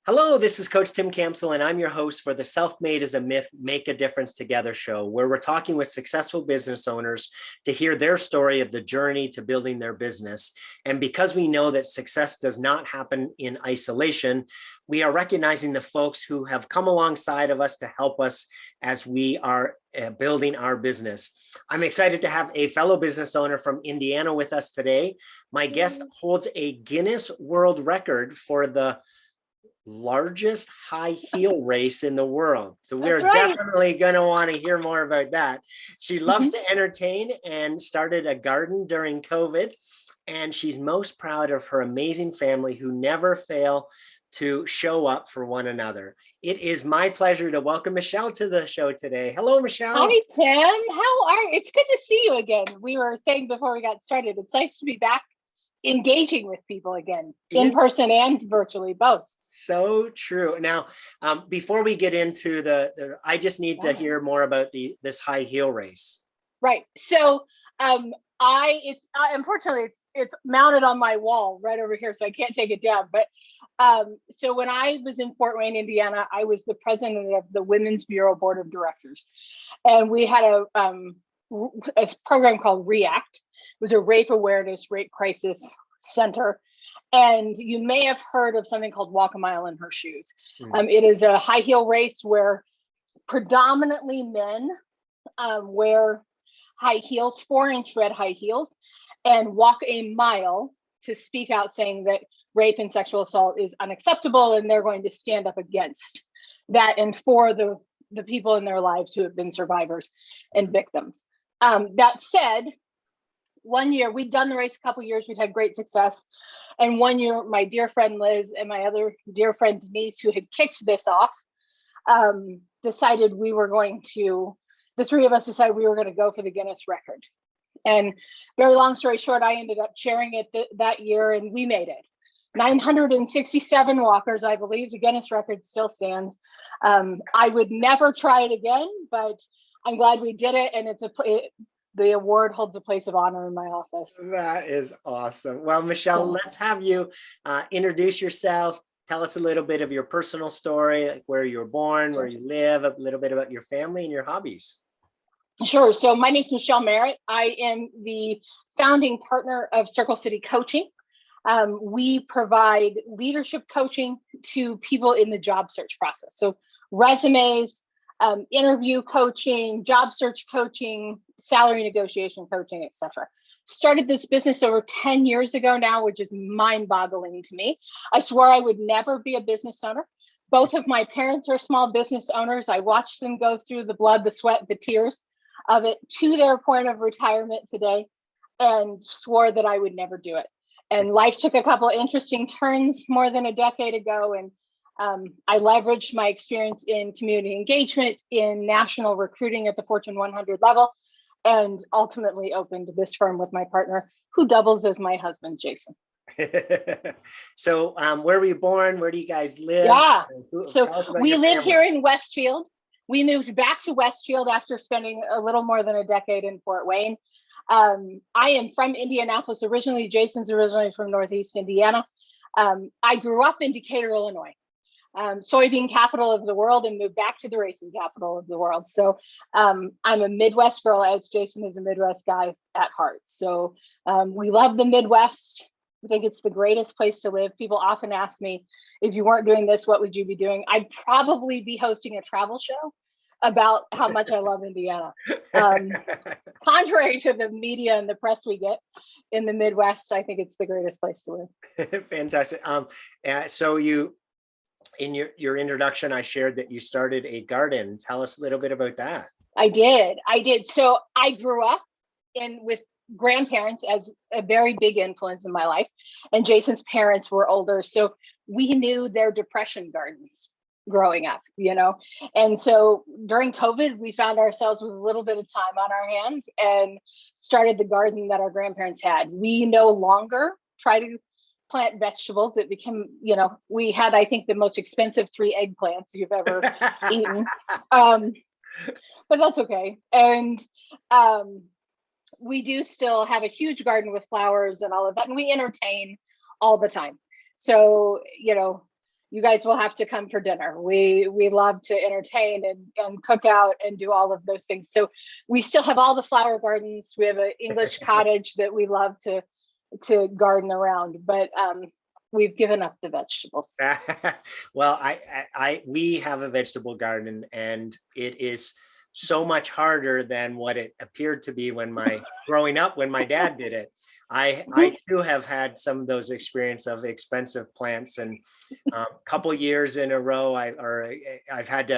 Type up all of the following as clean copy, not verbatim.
Hello, this is Coach Tim Campbell, and I'm your host for the Self-Made is a Myth, Make a Difference Together show, where we're talking with successful business owners to hear their story of the journey to building their business. And because we know that success does not happen in isolation, we are recognizing the folks who have come alongside of us to help us as we are building our business. I'm excited to have a fellow business owner from Indiana with us today. My guest holds a Guinness World Record for the largest high heel race in the world. So we're definitely going to want to hear more about that. She loves to entertain and started a garden during COVID. And she's most proud of her amazing family who never fail to show up for one another. It is my pleasure to welcome Michelle to the show today. Hello, Michelle. Hi, Tim. How are you? It's good to see you again. We were saying before we got started, it's nice to be back engaging with people again, in person and virtually, both. So true. Now, before we get into I just need to hear more about this high heel race. Right. So, unfortunately it's mounted on my wall right over here, so I can't take it down. But so when I was in Fort Wayne, Indiana, I was the president of the Women's Bureau Board of Directors, and we had a program called REACT. It was a rape awareness, rape crisis center. And you may have heard of something called Walk a Mile in Her Shoes. It is a high heel race where predominantly men wear high heels, 4-inch red high heels, and walk a mile to speak out saying that rape and sexual assault is unacceptable, and they're going to stand up against that and for the people in their lives who have been survivors and victims. That said, one year, we'd done the race a couple years, we'd had great success. And one year, my dear friend Liz and my other dear friend Denise, who had kicked this off, decided the three of us decided we were going to go for the Guinness record. And very long story short, I ended up chairing it that year, and we made it. 967 walkers, I believe. The Guinness record still stands. I would never try it again, but I'm glad we did it. And the award holds a place of honor in my office. That is awesome. Well, Michelle, let's have you introduce yourself. Tell us a little bit of your personal story, like where you were born, where you live, a little bit about your family and your hobbies. Sure. So my name is Michelle Merritt. I am the founding partner of Circle City Coaching. We provide leadership coaching to people in the job search process. So resumes, interview coaching, job search coaching, salary negotiation coaching, etc. Started this business over 10 years ago now, which is mind-boggling to me. I swore I would never be a business owner. Both of my parents are small business owners. I watched them go through the blood, the sweat, the tears of it to their point of retirement today, and swore that I would never do it. And life took a couple of interesting turns more than a decade ago, and I leveraged my experience in community engagement, in national recruiting at the Fortune 100 level, and ultimately opened this firm with my partner, who doubles as my husband, Jason. So where were you born? Where do you guys live? Yeah, so we live here in Westfield. We moved back to Westfield after spending a little more than a decade in Fort Wayne. I am from Indianapolis originally. Jason's originally from Northeast Indiana. I grew up in Decatur, Illinois. Soybean capital of the world, and moved back to the racing capital of the world. So I'm a Midwest girl, as Jason is a Midwest guy at heart. So we love the Midwest. I think it's the greatest place to live. People often ask me, if you weren't doing this, what would you be doing? I'd probably be hosting a travel show about how much I love Indiana. Contrary to the media and the press we get in the Midwest, I think it's the greatest place to live. Fantastic. So in your introduction, I shared that you started a garden. Tell us a little bit about that. I did. So I grew up with grandparents as a very big influence in my life. And Jason's parents were older, so we knew their depression gardens growing up, And so during COVID, we found ourselves with a little bit of time on our hands and started the garden that our grandparents had. We no longer try to plant vegetables. It became, we had, I think, the most expensive 3 eggplants you've ever eaten. But that's okay. And we do still have a huge garden with flowers and all of that. And we entertain all the time. So, you guys will have to come for dinner. We love to entertain and cook out and do all of those things. So we still have all the flower gardens. We have an English cottage that we love to garden around, but we've given up the vegetables. Well, we have a vegetable garden, and it is so much harder than what it appeared to be when growing up, when my dad did it. I too have had some of those experience of expensive plants, and a couple years in a row, I've had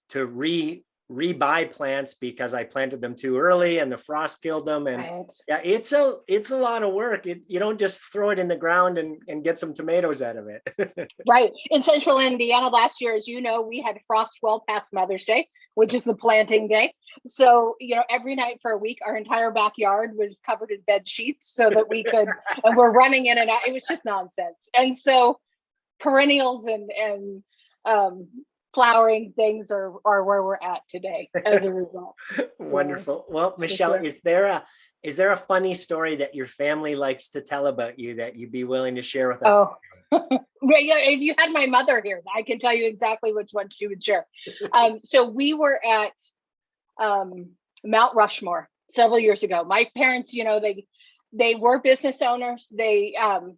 to rebuy plants because I planted them too early and the frost killed them. And right. Yeah, it's a lot of work. You don't just throw it in the ground and get some tomatoes out of it. Right. In central Indiana last year, as you know, we had frost well past Mother's Day, which is the planting day. So, every night for a week, our entire backyard was covered in bed sheets so that we could, and we're running in and out. It was just nonsense. And so perennials and flowering things are where we're at today as a result. Wonderful. Well, Michelle, is there a funny story that your family likes to tell about you that you'd be willing to share with us? Oh, yeah. If you had my mother here, I can tell you exactly which one she would share. So we were at Mount Rushmore several years ago. My parents, they were business owners. We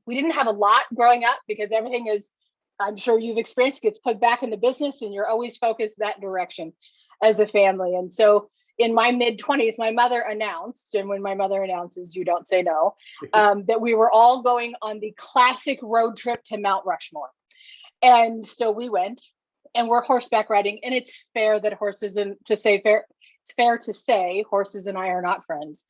didn't have a lot growing up because everything is, I'm sure you've experienced, gets put back into business, and you're always focused that direction as a family. And so in my mid-20s, my mother announced, and when my mother announces, you don't say no, that we were all going on the classic road trip to Mount Rushmore. And so we went, and we're horseback riding. And it's fair that it's fair to say horses and I are not friends.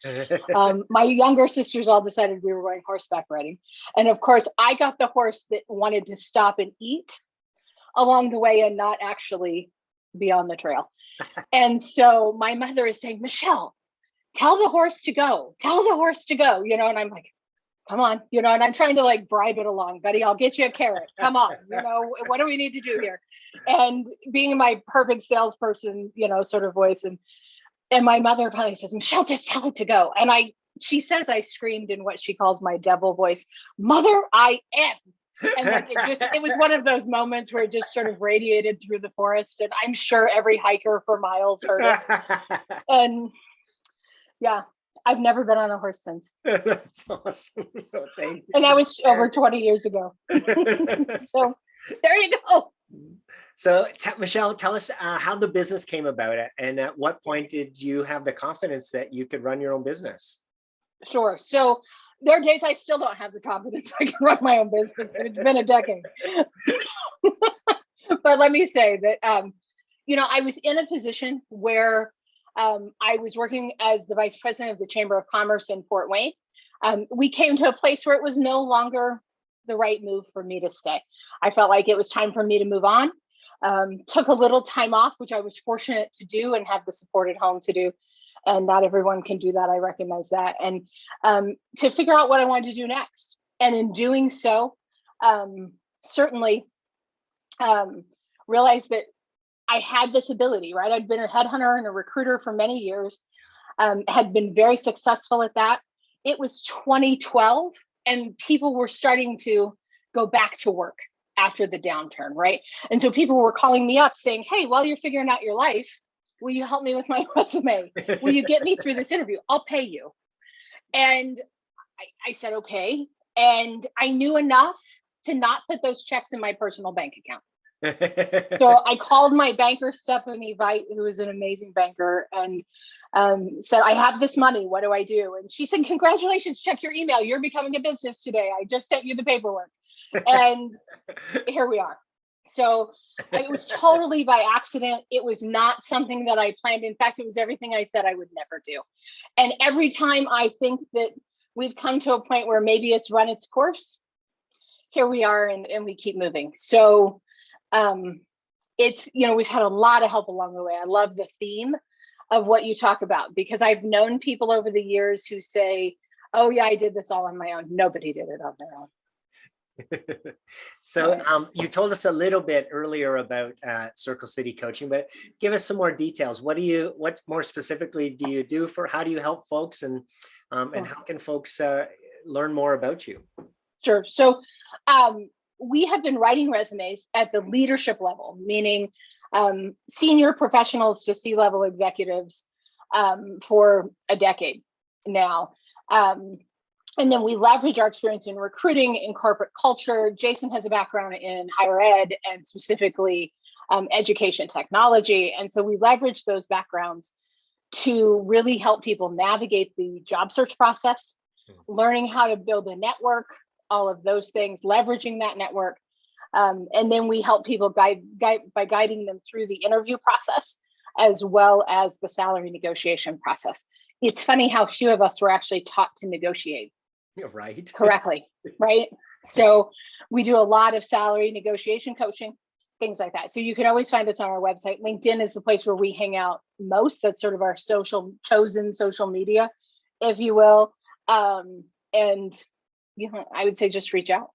My younger sisters all decided we were going horseback riding. And of course, I got the horse that wanted to stop and eat along the way and not actually be on the trail. And so my mother is saying, Michelle, tell the horse to go. Tell the horse to go. And I'm like, come on, and I'm trying to bribe it along, buddy. I'll get you a carrot. Come on, what do we need to do here? And being my perfect salesperson, sort of voice. And my mother probably says, Michelle, just tell it to go. And she says I screamed in what she calls my devil voice, Mother, I am. And it was one of those moments where it just sort of radiated through the forest. And I'm sure every hiker for miles heard it. And yeah, I've never been on a horse since. That's awesome. Thank you. And that was over 20 years ago. So there you go. So Michelle, tell us how the business came about, and at what point did you have the confidence that you could run your own business? Sure. So there are days I still don't have the confidence I can run my own business. It's been a decade. But let me say that, I was in a position where I was working as the vice president of the Chamber of Commerce in Fort Wayne. We came to a place where it was no longer the right move for me to stay. I felt like it was time for me to move on. Took a little time off, which I was fortunate to do and have the support at home to do. And not everyone can do that. I recognize that. And to figure out what I wanted to do next. And in doing so, certainly realized that I had this ability, right? I'd been a headhunter and a recruiter for many years, had been very successful at that. It was 2012 and people were starting to go back to work after the downturn, right? And so people were calling me up saying, hey, while you're figuring out your life, will you help me with my resume? Will you get me through this interview? I'll pay you. And I said, okay. And I knew enough to not put those checks in my personal bank account. So I called my banker, Stephanie Veit, who is an amazing banker, and said, I have this money. What do I do? And she said, congratulations, check your email. You're becoming a business today. I just sent you the paperwork. And here we are. So it was totally by accident. It was not something that I planned. In fact, it was everything I said I would never do. And every time I think that we've come to a point where maybe it's run its course, here we are, and we keep moving. So it's, we've had a lot of help along the way. I love the theme of what you talk about, because I've known people over the years who say, oh yeah, I did this all on my own. Nobody did it on their own. So you told us a little bit earlier about Circle City Coaching, but give us some more details. What more specifically do you do how do you help folks, and how can folks learn more about you? Sure. So we have been writing resumes at the leadership level, meaning senior professionals to C-level executives for a decade now. And then we leverage our experience in recruiting, in corporate culture. Jason has a background in higher ed and specifically education technology. And so we leverage those backgrounds to really help people navigate the job search process, learning how to build a network, all of those things, leveraging that network. And then we help people guide by guiding them through the interview process, as well as the salary negotiation process. It's funny how few of us were actually taught to negotiate right correctly, right? So we do a lot of salary negotiation coaching, things like that. So you can always find us on our website. LinkedIn is the place where we hang out most. That's sort of our chosen social media, if you will. And I would say just reach out.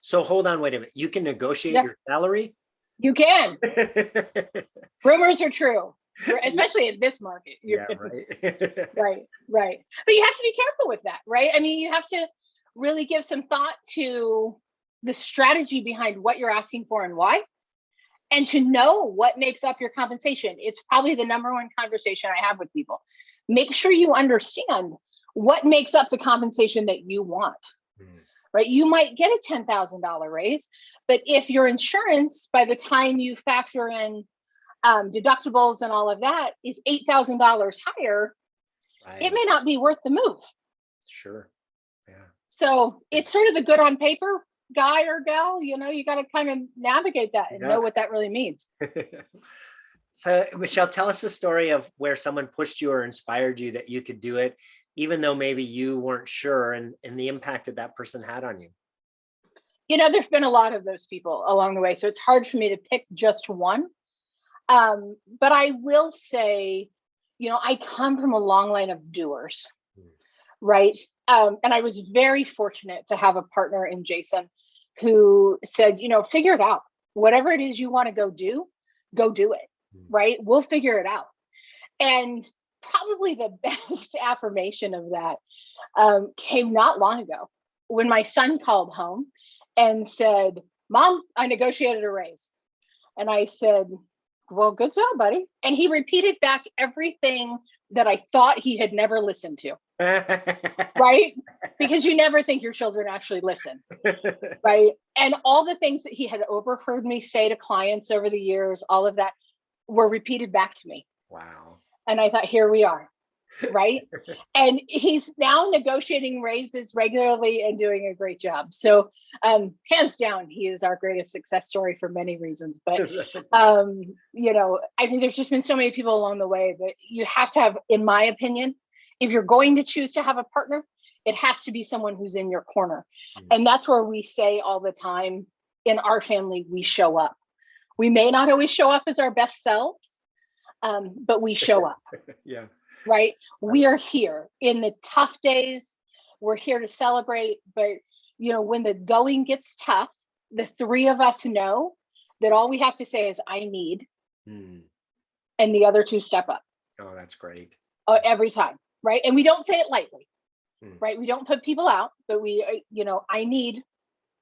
So hold on, wait a minute. You can negotiate your salary? You can. Rumors are true, especially in this market. Right. Right. But you have to be careful with that, right? I mean, you have to really give some thought to the strategy behind what you're asking for and why, and to know what makes up your compensation. It's probably the number one conversation I have with people. Make sure you understand what makes up the compensation that you want. Right? You might get a $10,000 raise, but if your insurance, by the time you factor in deductibles and all of that, is $8,000 higher, it may not be worth the move. Sure. Yeah. So it's sort of the good on paper guy or gal, you got to kind of navigate that and know what that really means. So Michelle, tell us the story of where someone pushed you or inspired you that you could do it, even though maybe you weren't sure, and the impact that person had on you. There's been a lot of those people along the way, so it's hard for me to pick just one. But I will say, I come from a long line of doers, right? And I was very fortunate to have a partner in Jason who said, figure it out. Whatever it is you want to go do it, right? We'll figure it out. And probably the best affirmation of that came not long ago when my son called home and said, "Mom, I negotiated a raise." And I said, "Well, good job, buddy." And he repeated back everything that I thought he had never listened to. Right? Because you never think your children actually listen. Right? And all the things that he had overheard me say to clients over the years, all of that were repeated back to me. Wow. And I thought, here we are. Right? And he's now negotiating raises regularly and doing a great job. So hands down, he is our greatest success story for many reasons. But, I think there's just been so many people along the way that you have to have, in my opinion, if you're going to choose to have a partner, it has to be someone who's in your corner. And that's where we say all the time, in our family, we show up. We may not always show up as our best selves, but we show up. Yeah. Right? We are here in the tough days. We're here to celebrate. But, when the going gets tough, the three of us know that all we have to say is, "I need," and the other two step up. Oh, that's great. Every time. Right? And we don't say it lightly. Right? We don't put people out, but we, "I need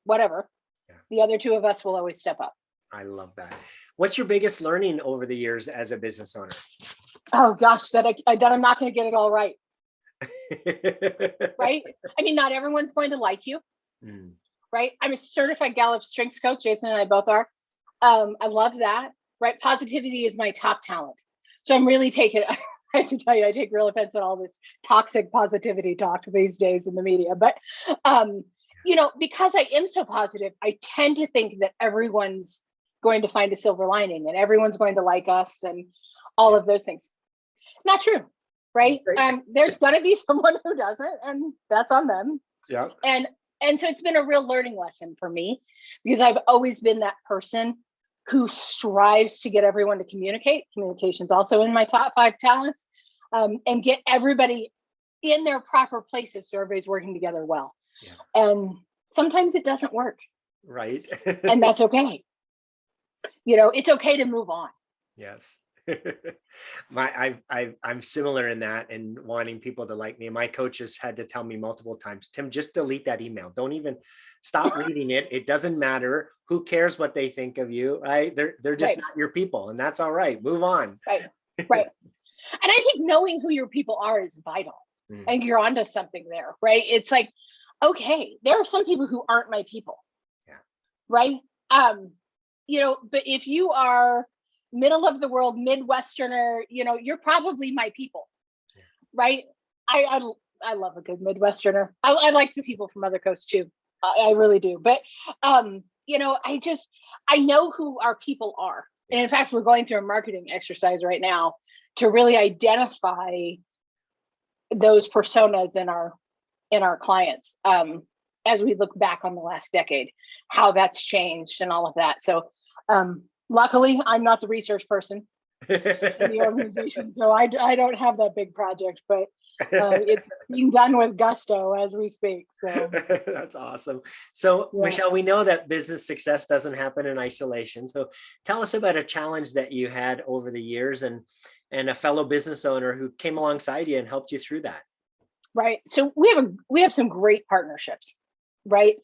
whatever." Yeah. The other two of us will always step up. I love that. What's your biggest learning over the years as a business owner? Oh gosh, that I'm not going to get it all right. Right? I mean, not everyone's going to like you. Right? I'm a certified Gallup strengths coach. Jason and I both are. I love that. Right? Positivity is my top talent. So I'm really taking, I have to tell you, I take real offense at all this toxic positivity talk these days in the media. But, because I am so positive, I tend to think that everyone's going to find a silver lining and everyone's going to like us and all of those things. Not true, right? There's going to be someone who doesn't, and that's on them. Yeah. And so it's been a real learning lesson for me, because I've always been that person who strives to get everyone to communicate. Communication's also in my top 5 talents, and get everybody in their proper places so everybody's working together well. Yeah. And sometimes it doesn't work. Right. And that's okay. It's okay to move on. Yes. I'm similar in that and wanting people to like me. My coaches had to tell me multiple times, Tim, just delete that email. Don't even stop reading it. It doesn't matter. Who cares what they think of you, right? They're just Right. not your people, and that's all right. Move on. Right. Right. And I think knowing who your people are is vital. I think you're onto something there, right? It's like, okay, there are some people who aren't my people. Yeah. Right. But if you are middle of the world Midwesterner, you're probably my people. Yeah. Right. I love a good Midwesterner. I like the people from other coasts too. I really do. But I know who our people are. And in fact, we're going through a marketing exercise right now to really identify those personas in our clients, as we look back on the last decade, how that's changed and all of that. So luckily, I'm not the research person in the organization, so I don't have that big project, but it's being done with gusto as we speak. So that's awesome. So yeah. Michelle, we know that business success doesn't happen in isolation. So tell us about a challenge that you had over the years and a fellow business owner who came alongside you and helped you through that. Right. So we have some great partnerships, right?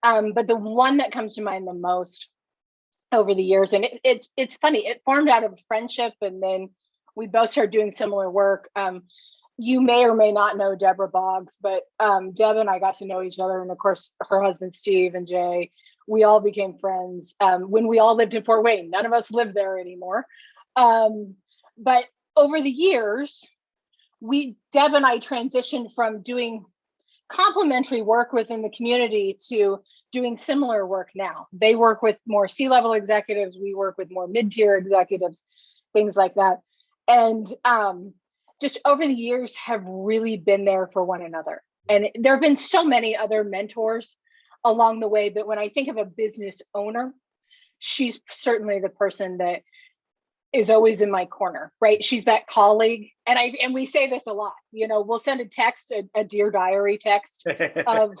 But the one that comes to mind the most over the years, and it's funny, it formed out of friendship, and then we both started doing similar work. You may or may not know Deborah Boggs, but Deb and I got to know each other, and of course her husband Steve and Jay. We all became friends when we all lived in Fort Wayne. None of us live there anymore, but over the years, Deb and I transitioned from doing complementary work within the community to doing similar work now. They work with more C-level executives. We work with more mid-tier executives, things like that. And just over the years have really been there for one another. And there have been so many other mentors along the way. But when I think of a business owner, she's certainly the person that is always in my corner, right? She's that colleague. And we say this a lot, we'll send a text, a Dear Diary text of,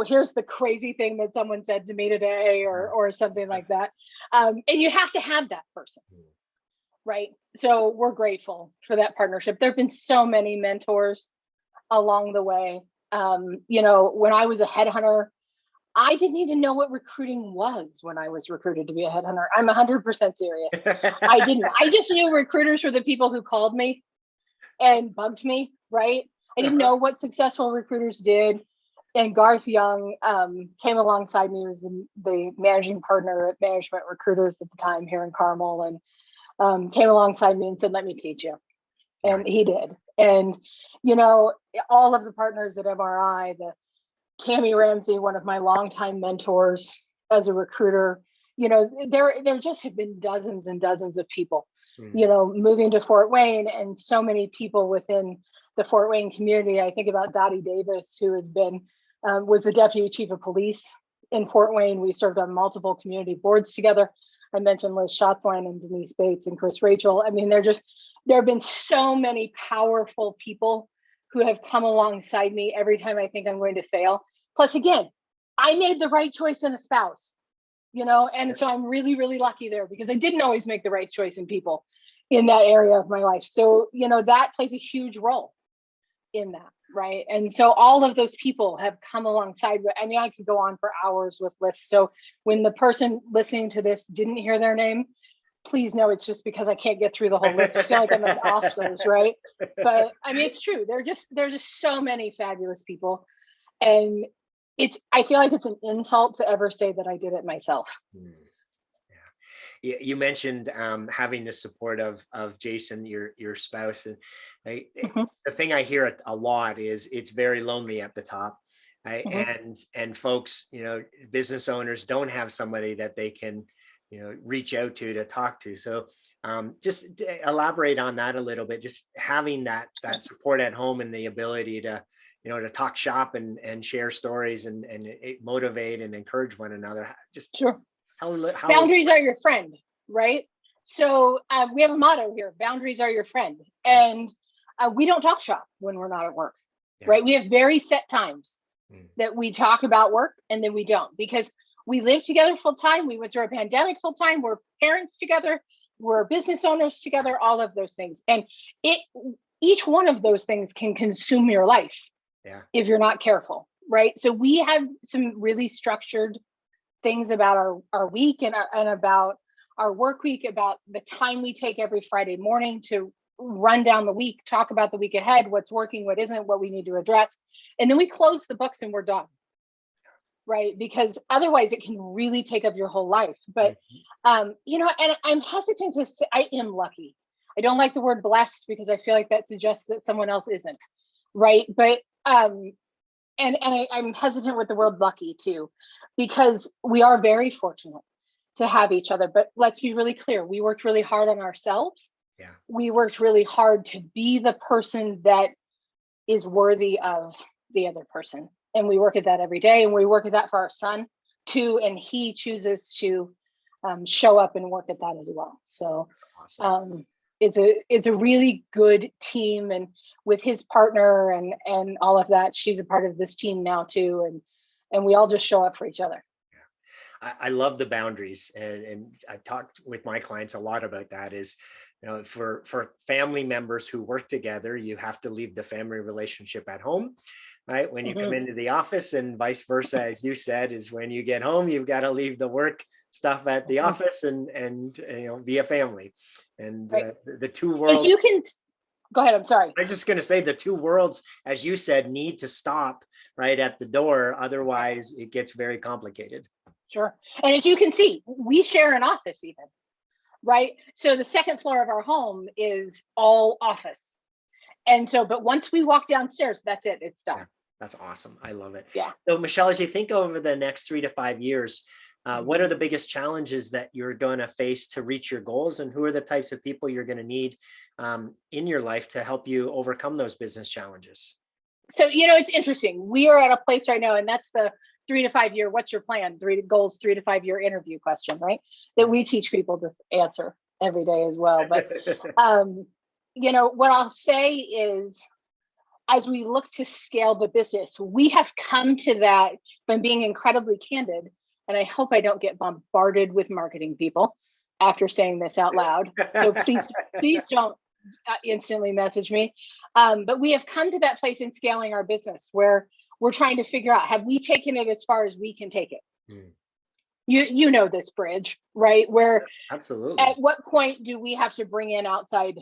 here's the crazy thing that someone said to me today or something like that. And you have to have that person, right? So we're grateful for that partnership. There've been so many mentors along the way. When I was a headhunter, I didn't even know what recruiting was when I was recruited to be a headhunter. I'm 100% serious. I didn't. I just knew recruiters were the people who called me and bugged me, right? I didn't know what successful recruiters did. And Garth Young came alongside me, was the managing partner at Management Recruiters at the time here in Carmel, and came alongside me and said, let me teach you. And nice. He did. And, all of the partners at MRI, Tammy Ramsey, one of my longtime mentors as a recruiter, there just have been dozens and dozens of people, moving to Fort Wayne, and so many people within the Fort Wayne community. I think about Dottie Davis, who was the deputy chief of police in Fort Wayne. We served on multiple community boards together. I mentioned Liz Schatzline and Denise Bates and Chris Rachel. I mean, there have been so many powerful people who have come alongside me every time I think I'm going to fail. Plus, again, I made the right choice in a spouse, and so I'm really, really lucky there, because I didn't always make the right choice in people in that area of my life. So, that plays a huge role in that, right? And so all of those people have come alongside. I mean, I could go on for hours with lists. So when the person listening to this didn't hear their name, please know it's just because I can't get through the whole list. I feel like I'm at Oscars, right? But I mean, it's true. There are just so many fabulous people, and I feel like it's an insult to ever say that I did it myself. Yeah. You mentioned having the support of Jason, your spouse, and the thing I hear a lot is it's very lonely at the top, right? And folks, business owners don't have somebody that they can reach out to talk to. So just elaborate on that a little bit, just having that support at home and the ability to talk shop and share stories and motivate and encourage one another. Just sure. Tell how boundaries are your friend, right? So we have a motto here: boundaries are your friend. And we don't talk shop when we're not at work, right? We have very set times that we talk about work, and then we don't, because we live together full time. We went through a pandemic full time. We're parents together. we're business owners together, all of those things. And each one of those things can consume your life if you're not careful, right? So we have some really structured things about our week and about our work week, about the time we take every Friday morning to run down the week, talk about the week ahead, what's working, what isn't, what we need to address. And then we close the books and we're done. Right? Because otherwise it can really take up your whole life. But, you know, and I'm hesitant to say I am lucky. I don't like the word blessed because I feel like that suggests that someone else isn't. Right. But, I'm hesitant with the word lucky too, because we are very fortunate to have each other. But let's be really clear. We worked really hard on ourselves. Yeah. We worked really hard to be the person that is worthy of the other person. And we work at that every day. And we work at that for our son too. And he chooses to show up and work at that as well. So awesome. It's a really good team, and with his partner and all of that, she's a part of this team now too. And we all just show up for each other. I love the boundaries, and I talked with my clients a lot about that. Is, you know, for family members who work together, you have to leave the family relationship at home, right? When you come into the office, and vice versa, as you said, is when you get home, you've got to leave the work stuff at the office and you know, be a family. And the two worlds. If you can go ahead, I'm sorry. I was just going to say the two worlds, as you said, need to stop right at the door. Otherwise, it gets very complicated. Sure. And as you can see, we share an office even, right? So the second floor of our home is all office. And so, but once we walk downstairs, that's it. It's done. Yeah, that's awesome. I love it. Yeah. So Michelle, as you think over the next 3 to 5 years, what are the biggest challenges that you're going to face to reach your goals? And who are the types of people you're going to need in your life to help you overcome those business challenges? So, you know, it's interesting. We are at a place right now, and that's the 3 to 5 year, what's your plan? 3 to 5 year interview question, right? That we teach people to answer every day as well. But, you know, what I'll say is, as we look to scale the business, we have come to that by being incredibly candid. And I hope I don't get bombarded with marketing people after saying this out loud. So please don't instantly message me. But we have come to that place in scaling our business where we're trying to figure out, have we taken it as far as we can take it? You know this bridge, right? Where absolutely, at what point do we have to bring in outside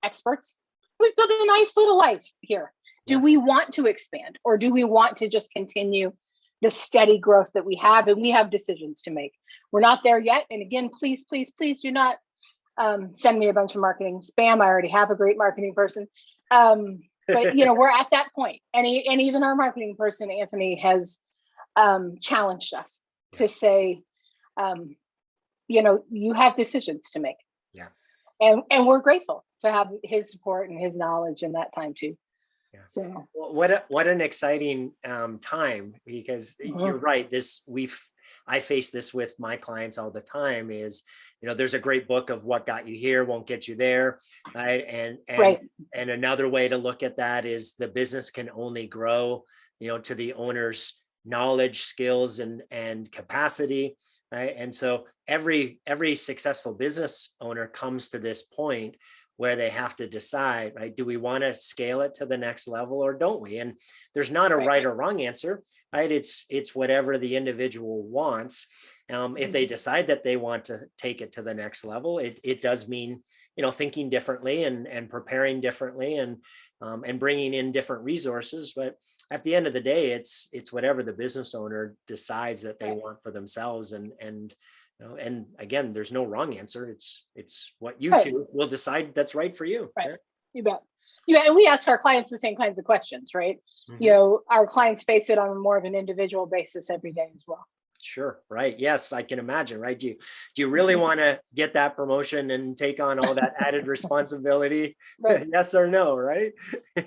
experts? We've built a nice little life here. Do we want to expand, or do we want to just continue the steady growth that we have? And we have decisions to make. We're not there yet. And again, please do not send me a bunch of marketing spam. I already have a great marketing person. But, you know, we're at that point. And even our marketing person, Anthony, has challenged us to say, you know, you have decisions to make. Yeah. And we're grateful to have his support and his knowledge in that time too. Yeah. So what an exciting time, because you're right. I face this with my clients all the time is, you know, there's a great book of what got you here won't get you there. Right. And another way to look at that is the business can only grow, you know, to the owner's knowledge, skills, and capacity. Right. And so every successful business owner comes to this point where they have to decide, right? Do we want to scale it to the next level or don't we? And there's not a right or wrong answer, right? It's whatever the individual wants. If they decide that they want to take it to the next level, it does mean, you know, thinking differently and preparing differently and bringing in different resources. But at the end of the day, it's whatever the business owner decides that they want for themselves. And you know, and again, there's no wrong answer. It's what you two will decide that's right for you. Right. You bet. Yeah, and we ask our clients the same kinds of questions, right? You know, our clients face it on more of an individual basis every day as well. Sure. Right. Yes, I can imagine. Right. Do you really want to get that promotion and take on all that added responsibility? Right. Yes or no. Right.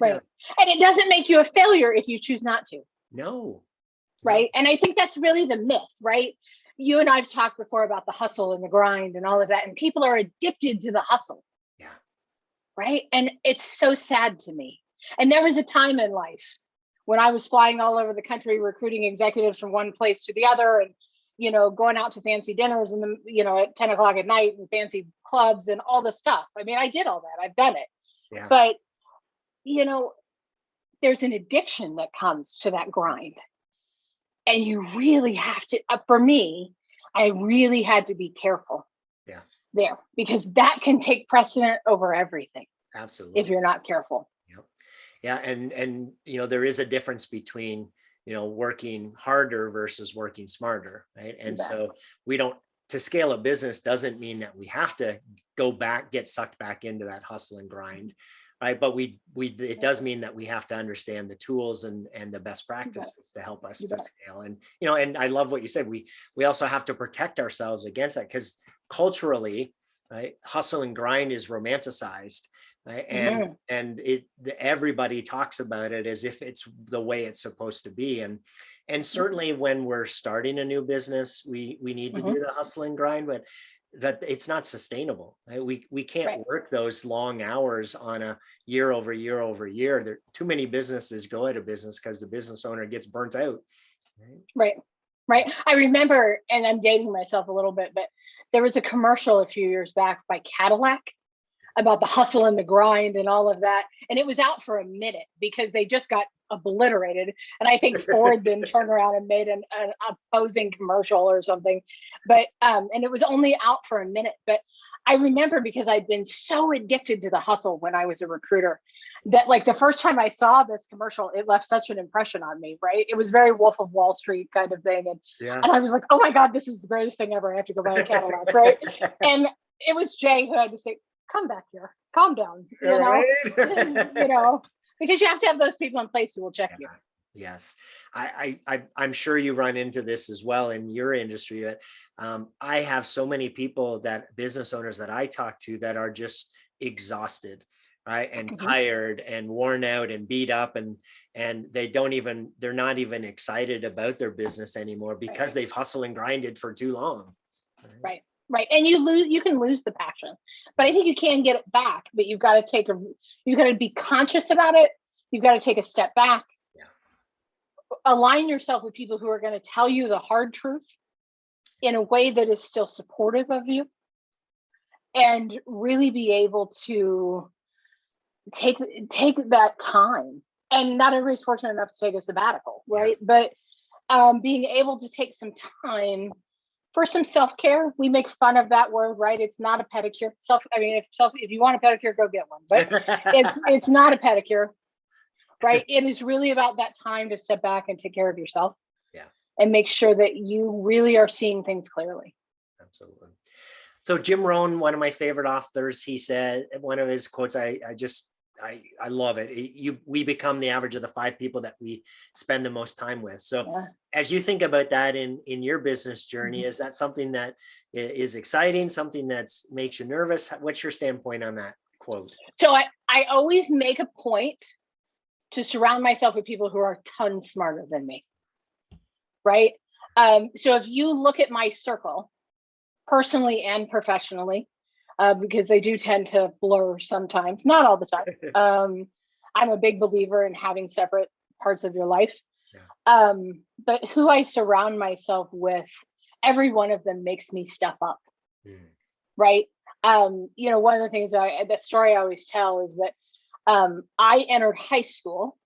Right. And it doesn't make you a failure if you choose not to. No. Right. And I think that's really the myth, right? You and I've talked before about the hustle and the grind and all of that, and people are addicted to the hustle. Yeah. Right. And it's so sad to me. And there was a time in life when I was flying all over the country, recruiting executives from one place to the other. And, going out to fancy dinners and at 10 o'clock at night and fancy clubs and all the stuff. I mean, I did all that. I've done it. Yeah. But, there's an addiction that comes to that grind. And you really have to, for me, I really had to be careful. Yeah. There, because that can take precedent over everything. Absolutely. If you're not careful. Yep. Yeah. And there is a difference between, working harder versus working smarter. Right. And so to scale a business doesn't mean that we have to get sucked back into that hustle and grind. Right. But it does mean that we have to understand the tools and the best practices to help us to scale. And, and I love what you said. We also have to protect ourselves against that, because culturally, right, hustle and grind is romanticized. Right? And everybody talks about it as if it's the way it's supposed to be. And certainly when we're starting a new business, we need to do the hustle and grind, but that it's not sustainable. Right? We can't work those long hours on a year over year over year. There too many businesses go out of business because the business owner gets burnt out. Right. I remember, and I'm dating myself a little bit, but there was a commercial a few years back by Cadillac about the hustle and the grind and all of that. And it was out for a minute because they just got obliterated. And I think Ford then turned around and made an opposing commercial or something. But, and it was only out for a minute. But I remember, because I'd been so addicted to the hustle when I was a recruiter, that like the first time I saw this commercial, it left such an impression on me, right? It was very Wolf of Wall Street kind of thing. And I was like, oh my God, this is the greatest thing ever. I have to go buy a Cadillac, right? And it was Jay who had to say, come back here, calm down, this is, because you have to have those people in place who will check you. Yes. I'm sure you run into this as well in your industry. But I have so many business owners that I talk to that are just exhausted, right? And tired and worn out and beat up, and they're not even excited about their business anymore because they've hustled and grinded for too long. Right. And you can lose the passion, but I think you can get it back, but you've got to be conscious about it. You've got to take a step back, align yourself with people who are going to tell you the hard truth in a way that is still supportive of you, and really be able to take that time. And not everybody's fortunate enough to take a sabbatical, right? But being able to take some time for some self-care. We make fun of that word, right? It's not a pedicure. If you want a pedicure, go get one. But it's not a pedicure, right? It is really about that time to step back and take care of yourself. And make sure that you really are seeing things clearly. Absolutely. So Jim Rohn, one of my favorite authors, he said, one of his quotes, I love it. We become the average of the 5 people that we spend the most time with. So as you think about that in your business journey, is that something that is exciting, something that makes you nervous? What's your standpoint on that quote? So I always make a point to surround myself with people who are tons smarter than me. Right. So if you look at my circle, personally and professionally, because they do tend to blur sometimes, not all the time. I'm a big believer in having separate parts of your life. But who I surround myself with, every one of them makes me step up. Right. One of the things the story I always tell is that I entered high school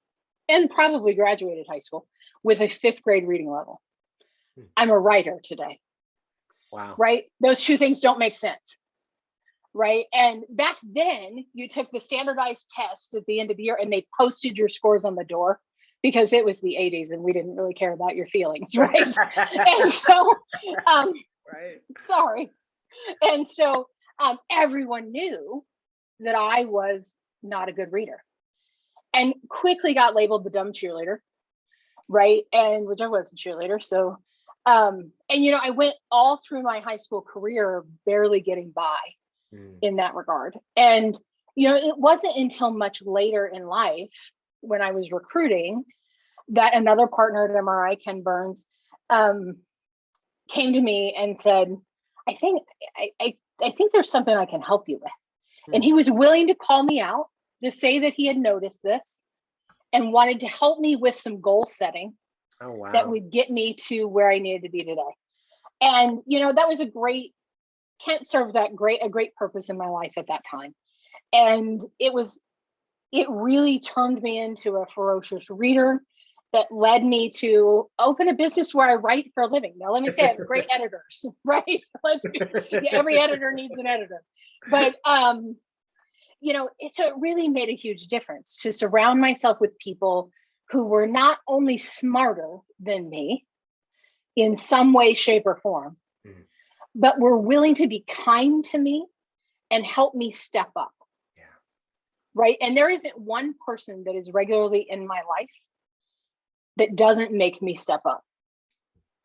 and probably graduated high school with a 5th grade reading level. I'm a writer today. Wow. Right. Those two things don't make sense. Right. And back then you took the standardized test at the end of the year and they posted your scores on the door because it was the 80s and we didn't really care about your feelings. Right. And so, sorry. And so everyone knew that I was not a good reader and quickly got labeled the dumb cheerleader. Right. And which I wasn't a cheerleader. So, I went all through my high school career, barely getting by in that regard. And, it wasn't until much later in life when I was recruiting that another partner at MRI, Ken Burns, came to me and said, I think there's something I can help you with. And he was willing to call me out to say that he had noticed this and wanted to help me with some goal setting that would get me to where I needed to be today. And, that was Kent served a great purpose in my life at that time. And it really turned me into a ferocious reader that led me to open a business where I write for a living. Now, let me say I have great editors, right? Every editor needs an editor. But, so it really made a huge difference to surround myself with people who were not only smarter than me in some way, shape, or form, but were willing to be kind to me and help me step up. Yeah. Right. And there isn't one person that is regularly in my life that doesn't make me step up.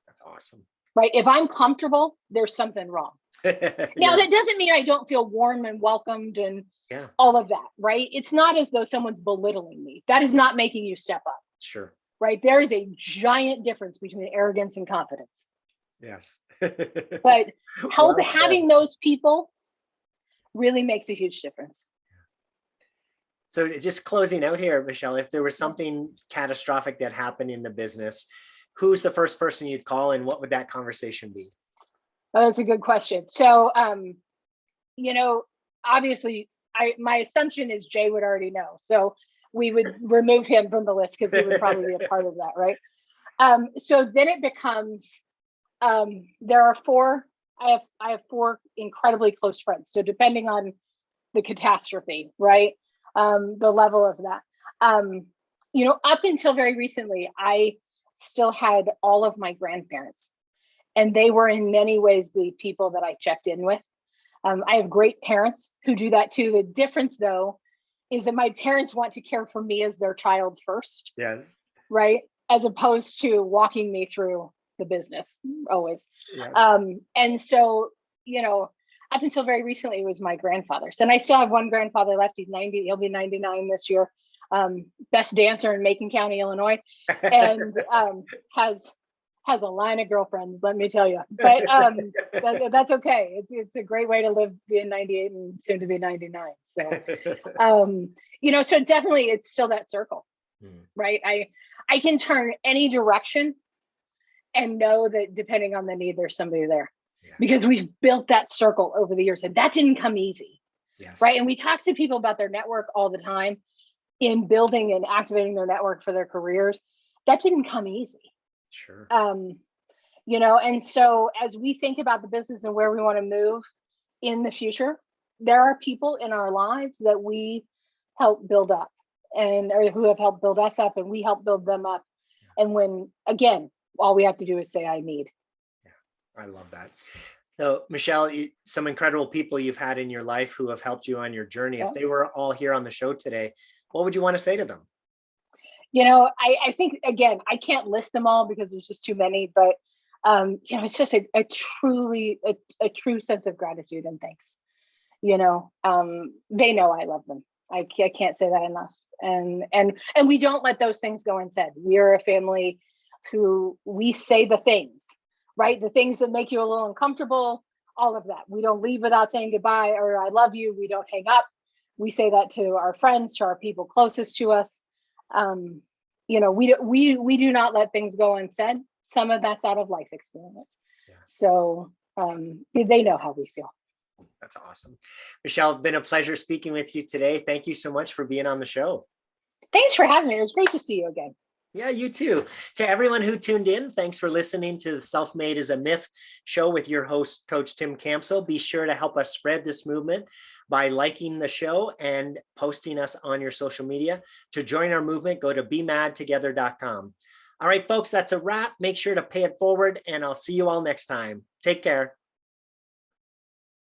That's awesome. Right. If I'm comfortable, there's something wrong. Now, that doesn't mean I don't feel warm and welcomed and all of that. Right. It's not as though someone's belittling me. That is not making you step up. Sure. Right. There is a giant difference between arrogance and confidence. Yes. But having those people really makes a huge difference. So just closing out here, Michelle, if there was something catastrophic that happened in the business, who's the first person you'd call and what would that conversation be? Oh, that's a good question. So, obviously my assumption is Jay would already know. So we would remove him from the list because he would probably be a part of that. Right. So then it becomes, there are four, I have four incredibly close friends. So depending on the catastrophe, right? The level of that, up until very recently, I still had all of my grandparents, and they were in many ways the people that I checked in with. I have great parents who do that too. The difference, though, is that my parents want to care for me as their child first. Yes. Right. As opposed to walking me through the business always. Yes. And so, up until very recently, it was my grandfather's. And I still have one grandfather left. He's 90. He'll be 99 this year. Best dancer in Macon County, Illinois. And has a line of girlfriends, let me tell you. But that's okay. It's a great way to live being 98 and soon to be 99. So, so definitely it's still that circle, right? I can turn any direction and know that depending on the need, there's somebody there. Because we've built that circle over the years, and that didn't come easy. Yes. Right. And we talk to people about their network all the time in building and activating their network for their careers. That didn't come easy. Sure. And so as we think about the business and where we want to move in the future, there are people in our lives that we help build up or who have helped build us up, and we help build them up. And when, again, all we have to do is say, I need. I love that. So, Michelle, some incredible people you've had in your life who have helped you on your journey. If they were all here on the show today, what would you want to say to them? I think, again, I can't list them all because there's just too many, but, it's just a true sense of gratitude and thanks. They know I love them. I can't say that enough. And we don't let those things go unsaid. We are a family who we say the things. Right? The things that make you a little uncomfortable, all of that. We don't leave without saying goodbye or I love you. We don't hang up. We say that to our friends, to our people closest to us. We do not let things go unsaid. Some of that's out of life experience. Yeah. So they know how we feel. That's awesome. Michelle, it's been a pleasure speaking with you today. Thank you so much for being on the show. Thanks for having me. It was great to see you again. Yeah, you too. To everyone who tuned in, thanks for listening to the Self-Made is a Myth show with your host, Coach Tim Campsell. Be sure to help us spread this movement by liking the show and posting us on your social media. To join our movement, go to bemadtogether.com. All right, folks, that's a wrap. Make sure to pay it forward, and I'll see you all next time. Take care.